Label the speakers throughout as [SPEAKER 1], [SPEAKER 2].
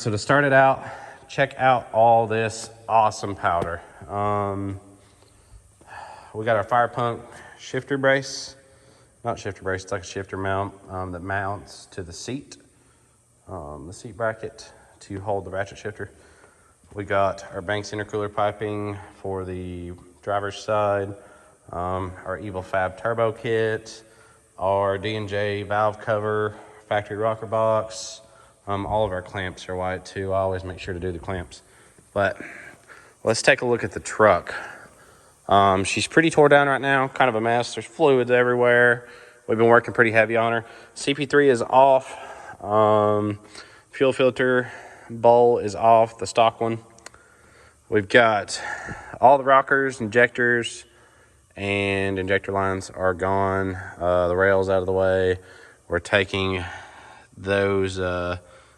[SPEAKER 1] so to start it out, check out all this awesome powder. We got our fire pump shifter brace. Not shifter brace, it's like a shifter mount that mounts to the seat bracket to hold the ratchet shifter. We got our Banks intercooler piping for the driver's side, our Evil Fab turbo kit, our D&J valve cover, factory rocker box. All of our clamps are white too. I always make sure to do the clamps. But let's take a look at the truck. She's pretty tore down right now, kind of a mess. There's fluids everywhere. We've been working pretty heavy on her. CP3 is off. Fuel filter bowl is off, the stock one. We've got all the rockers, injectors, and injector lines are gone. The rails out of the way. We're taking those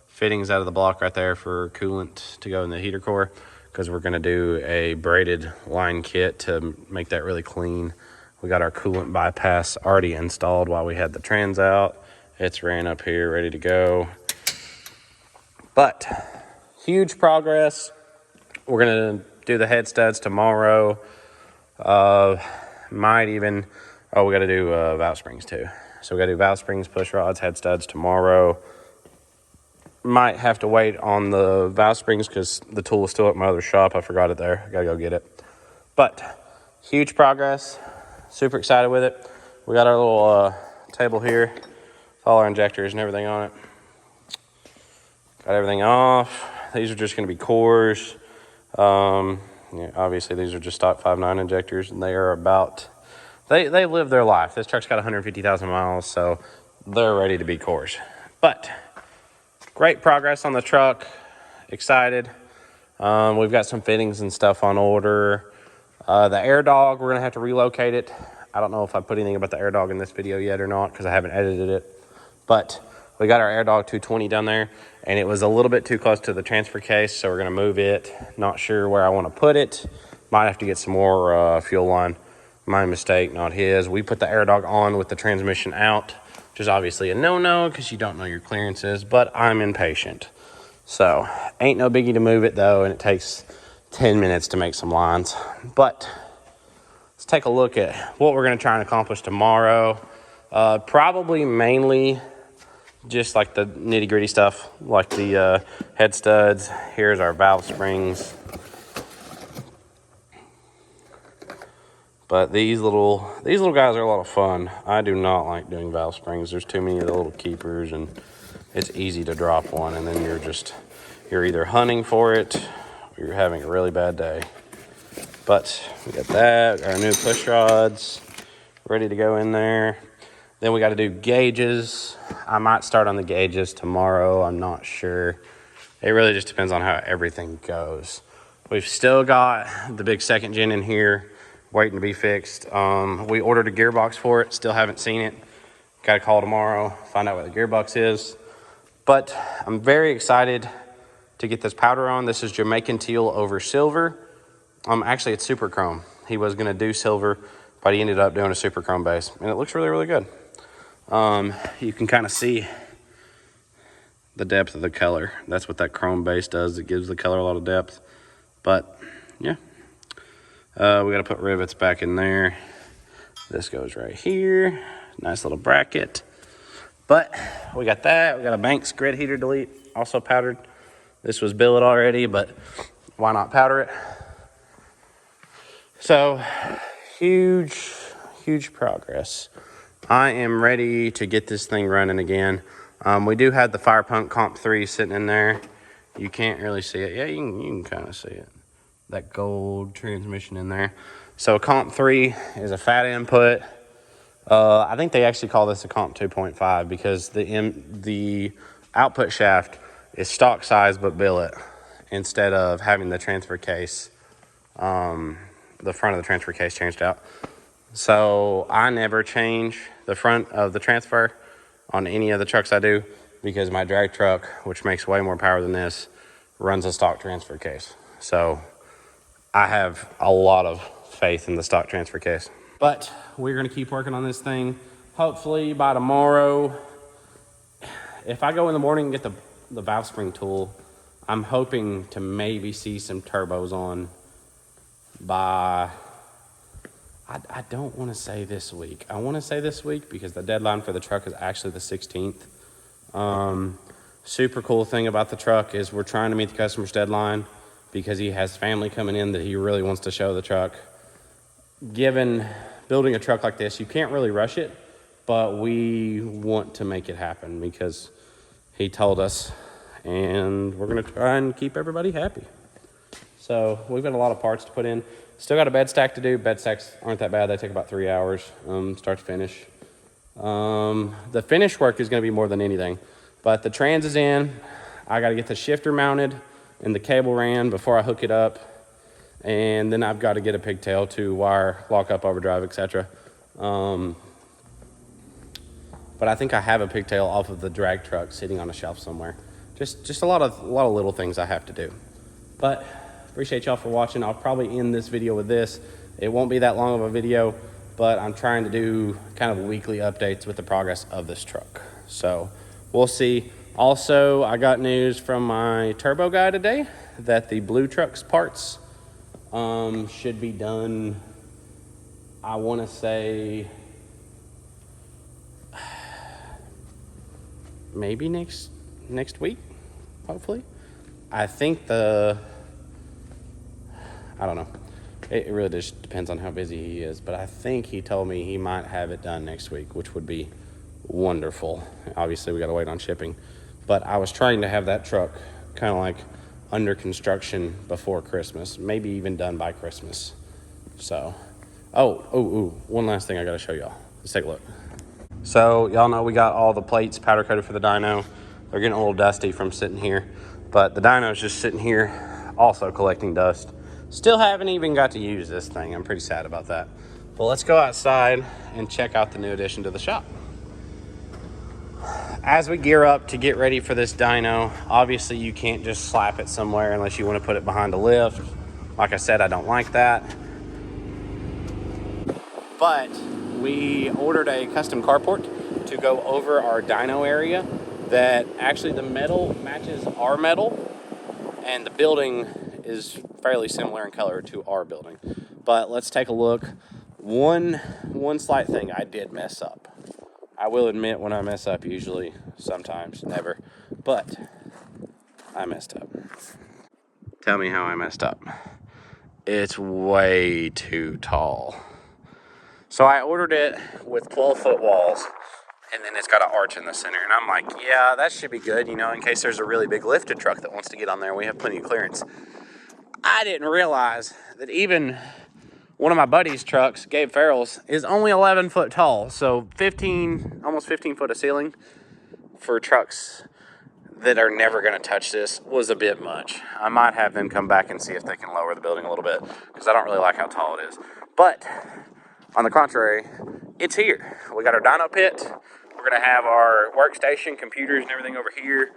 [SPEAKER 1] fittings out of the block right there for coolant to go in the heater core, because we're going to do a braided line kit to make that really clean. We got our coolant bypass already installed while we had the trans out. It's ran up here, ready to go. But huge progress. We're going to do the head studs tomorrow. Might even, we got to do valve springs too. So we got to do valve springs, push rods, head studs tomorrow. Might have to wait on the valve springs because the tool is still at my other shop. I forgot it there. I got to go get it. But huge progress. Super excited with it. We got our little table here with all our injectors and everything on it. Got everything off. These are just going to be cores. Yeah, obviously, these are just stock 5.9 injectors, and they are about, they live their life. This truck's got 150,000 miles, so they're ready to be cores. But great progress on the truck. Excited. We've got some fittings and stuff on order. The air dog, we're going to have to relocate it. I don't know if I put anything about the air dog in this video yet or not because I haven't edited it. But we got our air dog 220 down there, and it was a little bit too close to the transfer case, so we're going to move it. Not sure where I want to put it. Might have to get some more fuel line. My mistake, not his. We put the air dog on with the transmission out, which is obviously a no-no because you don't know your clearances, but I'm impatient. So ain't no biggie to move it though, and it takes 10 minutes to make some lines. But let's take a look at what we're going to try and accomplish tomorrow. Probably mainly just like the nitty gritty stuff, like the head studs. Here's our valve springs. But these little guys are a lot of fun. I do not like doing valve springs. There's too many of the little keepers, and it's easy to drop one, and then you're either hunting for it or you're having a really bad day. But we got that, our new push rods ready to go in there. Then we got to do gauges. I might start on the gauges tomorrow. I'm not sure. It really just depends on how everything goes. We've still got the big second gen in here waiting to be fixed. We ordered a gearbox for it. Still haven't seen it. Got to call tomorrow, find out what the gearbox is. But I'm very excited to get this powder on. This is Jamaican teal over silver. Actually, it's super chrome. He was going to do silver, but he ended up doing a super chrome base, and it looks really, really good. You can kind of see the depth of the color. That's what that chrome base does. It gives the color a lot of depth. But yeah, we got to put rivets back in there. This goes right here. Nice little bracket. But we got that. We got a Banks grid heater delete, also powdered. This was billet already, but why not powder it? So huge progress. I am ready to get this thing running again. We do have the fire pump comp 3 sitting in there. You can't really see it. Yeah, you can kind of see it. That gold transmission in there. So comp 3 is a fat input. I think they actually call this a comp 2.5 because the output shaft is stock size but billet instead of having the transfer case, the front of the transfer case changed out. So I never change the front of the transfer on any of the trucks I do because my drag truck, which makes way more power than this, runs a stock transfer case. So I have a lot of faith in the stock transfer case. But we're going to keep working on this thing. Hopefully by tomorrow, if I go in the morning and get the valve spring tool, I'm hoping to maybe see some turbos on by, I don't want to say this week. I want to say this week because the deadline for the truck is actually the 16th. Super cool thing about the truck is we're trying to meet the customer's deadline because he has family coming in that he really wants to show the truck. Given building a truck like this, you can't really rush it, but we want to make it happen because he told us, and we're going to try and keep everybody happy. So we've got a lot of parts to put in. Still got a bed stack to do. Bed stacks aren't that bad. They take about 3 hours, start to finish. The finish work is going to be more than anything. But the trans is in. I got to get the shifter mounted and the cable ran before I hook it up. And then I've got to get a pigtail to wire, lock up overdrive, etc. But I think I have a pigtail off of the drag truck sitting on a shelf somewhere. Just a lot of little things I have to do. But appreciate y'all for watching. I'll probably end this video with this. It won't be that long of a video, but I'm trying to do kind of weekly updates with the progress of this truck. So we'll see. Also, I got news from my turbo guy today that the blue truck's parts should be done, I want to say, maybe next week, hopefully. I think I don't know. It really just depends on how busy he is, but I think he told me he might have it done next week, which would be wonderful. Obviously, we got to wait on shipping, but I was trying to have that truck kind of like under construction before Christmas, maybe even done by Christmas. So, one last thing I got to show y'all. Let's take a look. So, y'all know we got all the plates powder coated for the dyno. They're getting a little dusty from sitting here, but the dyno's just sitting here also collecting dust. Still haven't even got to use this thing. I'm pretty sad about that. Well, let's go outside and check out the new addition to the shop. As we gear up to get ready for this dyno, obviously you can't just slap it somewhere unless you want to put it behind a lift. Like I said, I don't like that. But we ordered a custom carport to go over our dyno area that actually the metal matches our metal, and the building is fairly similar in color to our building. But let's take a look. One slight thing I did mess up. I will admit when I mess up, usually, sometimes, never, but I messed up. Tell me how I messed up. It's way too tall. So I ordered it with 12-foot walls, and then it's got an arch in the center. And I'm like, yeah, that should be good, you know, in case there's a really big lifted truck that wants to get on there. We have plenty of clearance. I didn't realize that even one of my buddy's trucks, Gabe Farrell's, is only 11 foot tall. So almost 15 foot of ceiling for trucks that are never going to touch this was a bit much. I might have them come back and see if they can lower the building a little bit, because I don't really like how tall it is. But on the contrary, it's here. We got our dyno pit. We're going to have our workstation, computers, and everything over here.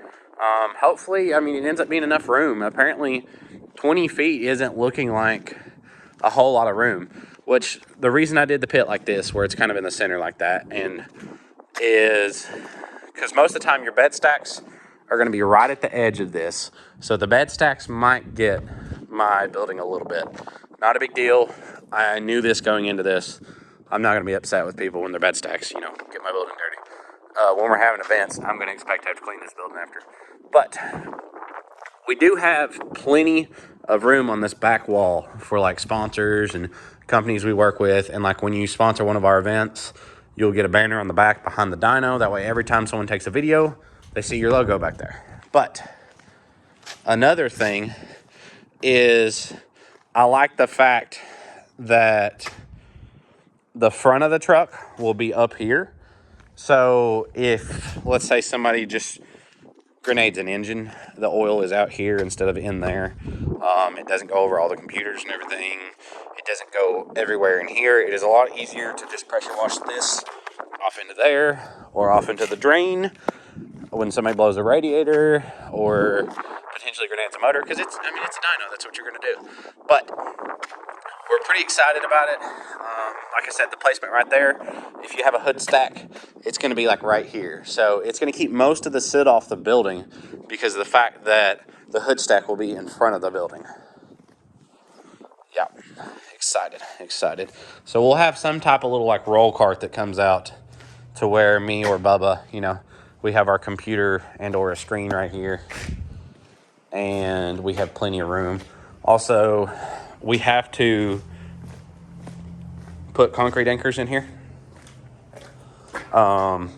[SPEAKER 1] Hopefully, I mean, it ends up being enough room. Apparently, 20 feet isn't looking like a whole lot of room, which the reason I did the pit like this, where it's kind of in the center like that, and is because most of the time your bed stacks are going to be right at the edge of this. So the bed stacks might get my building a little bit. Not a big deal. I knew this going into this. I'm not going to be upset with people when their bed stacks, you know, get my building dirty. When we're having events, I'm going to expect to have to clean this building after. But we do have plenty of room on this back wall for like sponsors and companies we work with. And like when you sponsor one of our events, you'll get a banner on the back behind the dyno. That way every time someone takes a video, they see your logo back there. But another thing is I like the fact that the front of the truck will be up here. So if, let's say somebody just grenades an engine, the oil is out here instead of in there. It doesn't go over all the computers and everything. It doesn't go everywhere in here. It is a lot easier to just pressure wash this off into there or off into the drain when somebody blows a radiator or potentially grenades a motor, because it's a dyno, that's what you're going to do. But we're pretty excited about it. Like I said, the placement right there, if you have a hood stack, it's going to be like right here. So it's going to keep most of the soot off the building because of the fact that the hood stack will be in front of the building. Yeah, excited. So we'll have some type of little like roll cart that comes out to where me or Bubba, you know, we have our computer and or a screen right here, and we have plenty of room. Also, we have to put concrete anchors in here, or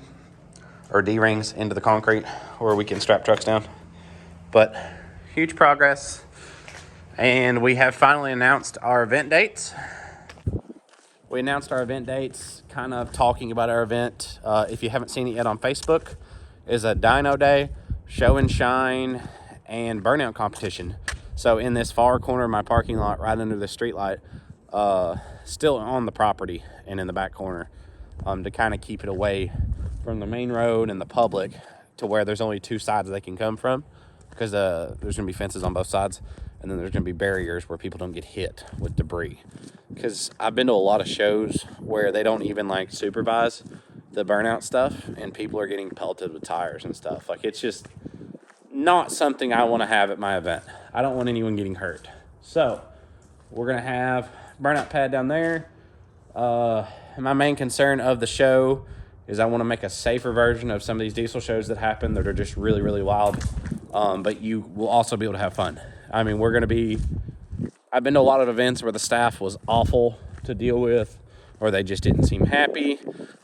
[SPEAKER 1] D-rings into the concrete, where we can strap trucks down. But huge progress, and we have finally announced our event dates. We announced our event dates, kind of talking about our event. If you haven't seen it yet on Facebook, is a Dyno Day, show and shine, and burnout competition. So in this far corner of my parking lot, right under the street light, still on the property and in the back corner, to kind of keep it away from the main road and the public, to where there's only two sides they can come from, because there's going to be fences on both sides, and then there's going to be barriers where people don't get hit with debris. Because I've been to a lot of shows where they don't even like supervise the burnout stuff, and people are getting pelted with tires and stuff. Like, it's just not something I want to have at my event. I don't want anyone getting hurt. So we're going to have burnout pad down there. My main concern of the show is I want to make a safer version of some of these diesel shows that happen that are just really, really wild. But you will also be able to have fun. I mean, I've been to a lot of events where the staff was awful to deal with, or they just didn't seem happy.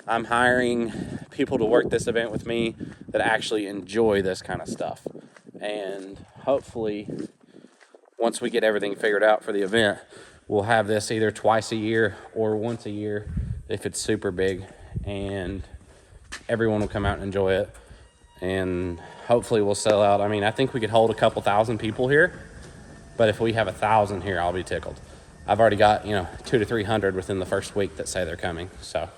[SPEAKER 1] I'm hiring people to work this event with me that actually enjoy this kind of stuff. And hopefully, once we get everything figured out for the event, we'll have this either twice a year or once a year if it's super big, and everyone will come out and enjoy it. And hopefully we'll sell out. I mean, I think we could hold a couple thousand people here, but if we have 1,000 here, I'll be tickled. I've already got, 200 to 300 within the first week that say they're coming. So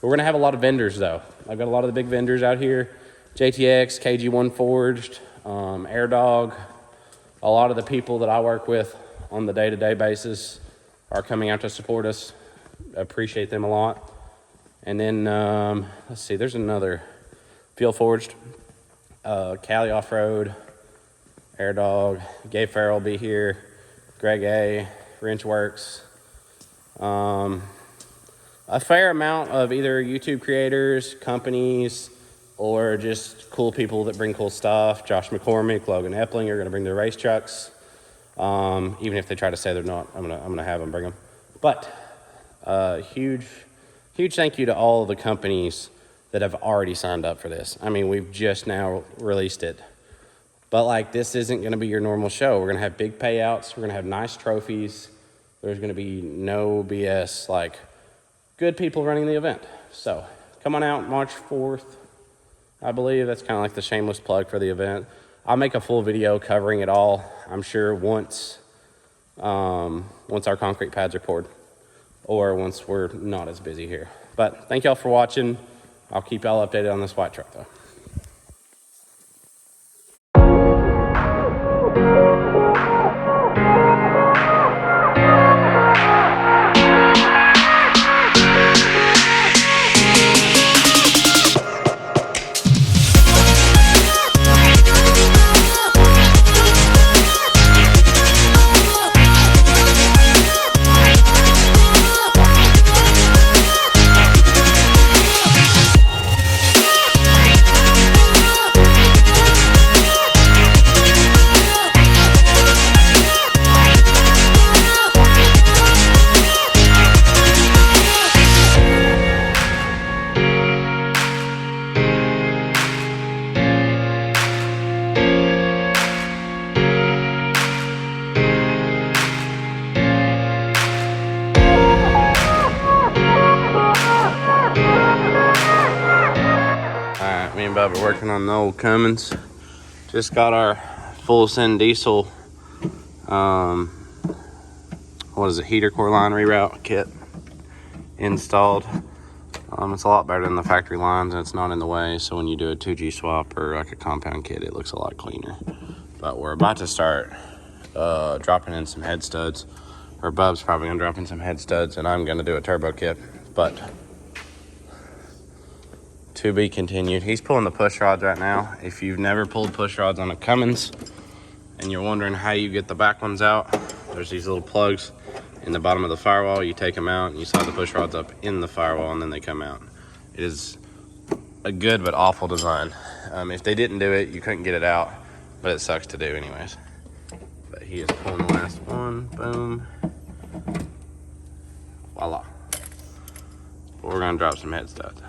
[SPEAKER 1] we're going to have a lot of vendors, though. I've got a lot of the big vendors out here: JTX, KG1 Forged, Air Dog. A lot of the people that I work with on the day-to-day basis are coming out to support us. I appreciate them a lot. And then, let's see, there's another Field Forged, Cali Off-Road, Air Dog, Gabe Farrell will be here, Greg A, Wrench Works. A fair amount of either YouTube creators, companies, or just cool people that bring cool stuff. Josh McCormick, Logan Epling are going to bring their race trucks. Even if they try to say they're not, I'm gonna have them bring them. But huge thank you to all of the companies that have already signed up for this. I mean, we've just now released it. But like, this isn't gonna be your normal show. We're gonna have big payouts. We're gonna have nice trophies. There's gonna be no BS, like good people running the event. So come on out March 4th. I believe that's kind of like the shameless plug for the event. I'll make a full video covering it all, I'm sure, once our concrete pads are poured, or once we're not as busy here. But thank y'all for watching. I'll keep y'all updated on this white truck though. Me and Bubba working on the old Cummins. Just got our full send diesel, heater core line reroute kit installed. It's a lot better than the factory lines, and it's not in the way. So when you do a 2G swap or like a compound kit, it looks a lot cleaner. But we're about to start dropping in some head studs. Or Bub's probably gonna drop in some head studs, and I'm gonna do a turbo kit. But to be continued. He's pulling the push rods right now. If you've never pulled push rods on a Cummins, and you're wondering how you get the back ones out, there's these little plugs in the bottom of the firewall. You take them out and you slide the push rods up in the firewall and then they come out. It is a good but awful design. If they didn't do it, you couldn't get it out, but it sucks to do anyways. But he is pulling the last one. Boom. Voila. But we're gonna drop some head studs.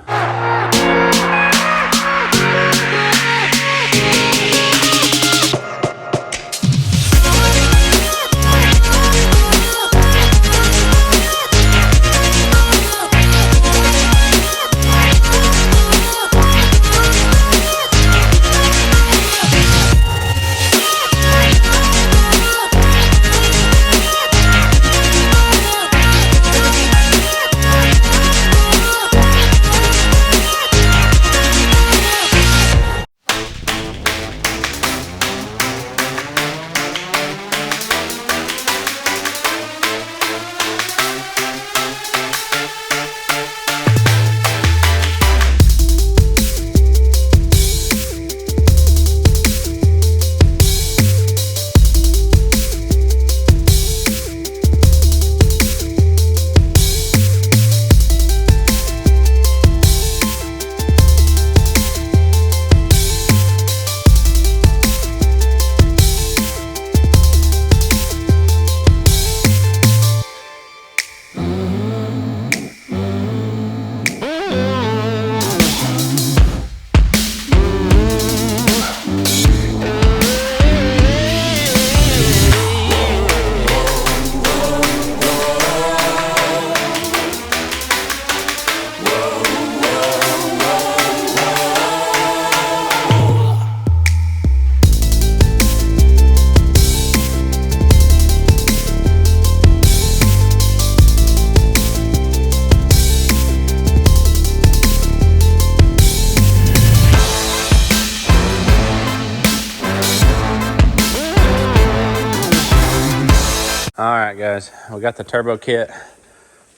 [SPEAKER 1] All right, guys, we got the turbo kit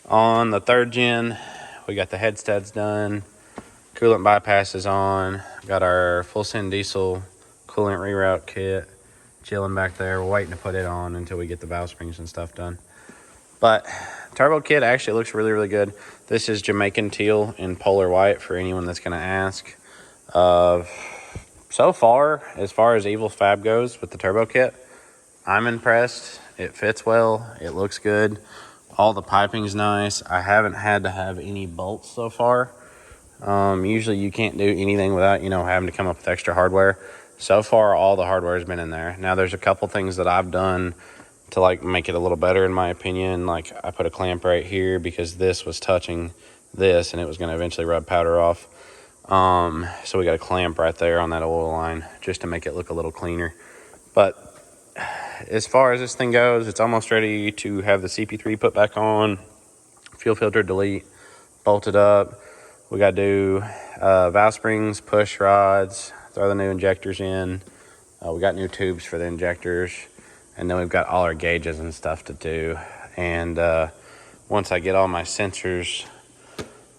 [SPEAKER 1] on the 3rd gen. We got the head studs done, coolant bypasses on, got our full send diesel coolant reroute kit chilling back there. We're waiting to put it on until we get the valve springs and stuff done. But turbo kit actually looks really, really good. This is Jamaican teal in polar white for anyone that's going to ask. So far as Evil Fab goes with the turbo kit, I'm impressed. It fits well. It looks good. All the piping's nice. I haven't had to have any bolts so far. Usually you can't do anything without, having to come up with extra hardware. So far, all the hardware has been in there. Now, there's a couple things that I've done to make it a little better, in my opinion. Like, I put a clamp right here because this was touching this and it was going to eventually rub powder off. So we got a clamp right there on that oil line just to make it look a little cleaner. But as far as this thing goes, it's almost ready to have the CP3 put back on, fuel filter delete, bolted up. We got to do valve springs, push rods, throw the new injectors in. We got new tubes for the injectors, and then we've got all our gauges and stuff to do. And once I get all my sensors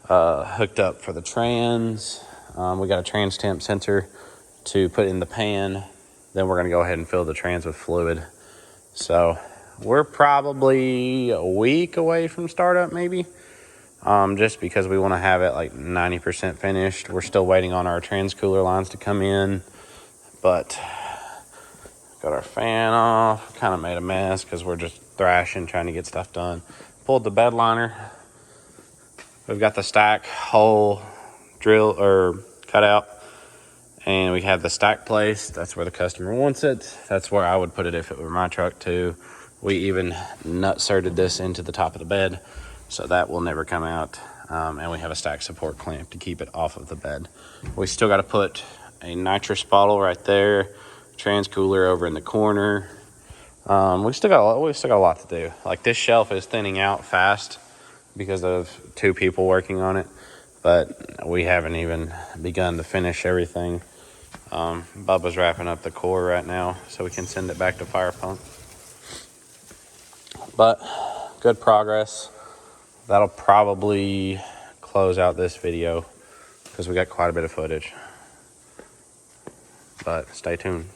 [SPEAKER 1] hooked up for the trans, we got a trans temp sensor to put in the pan. Then we're going to go ahead and fill the trans with fluid. So we're probably a week away from startup, maybe, just because we want to have it 90% finished. We're still waiting on our trans cooler lines to come in, but got our fan off. Kind of made a mess because we're just thrashing, trying to get stuff done. Pulled the bed liner. We've got the stack hole drill or cut out. And we have the stack placed. That's where the customer wants it. That's where I would put it if it were my truck too. We even nut-serted this into the top of the bed, so that will never come out. And we have a stack support clamp to keep it off of the bed. We still got to put a nitrous bottle right there, trans cooler over in the corner. We still got a lot to do. This shelf is thinning out fast because of 2 people working on it, but we haven't even begun to finish everything. Bubba's wrapping up the core right now so we can send it back to fire pump. But good progress. That'll probably close out this video because we got quite a bit of footage. But stay tuned.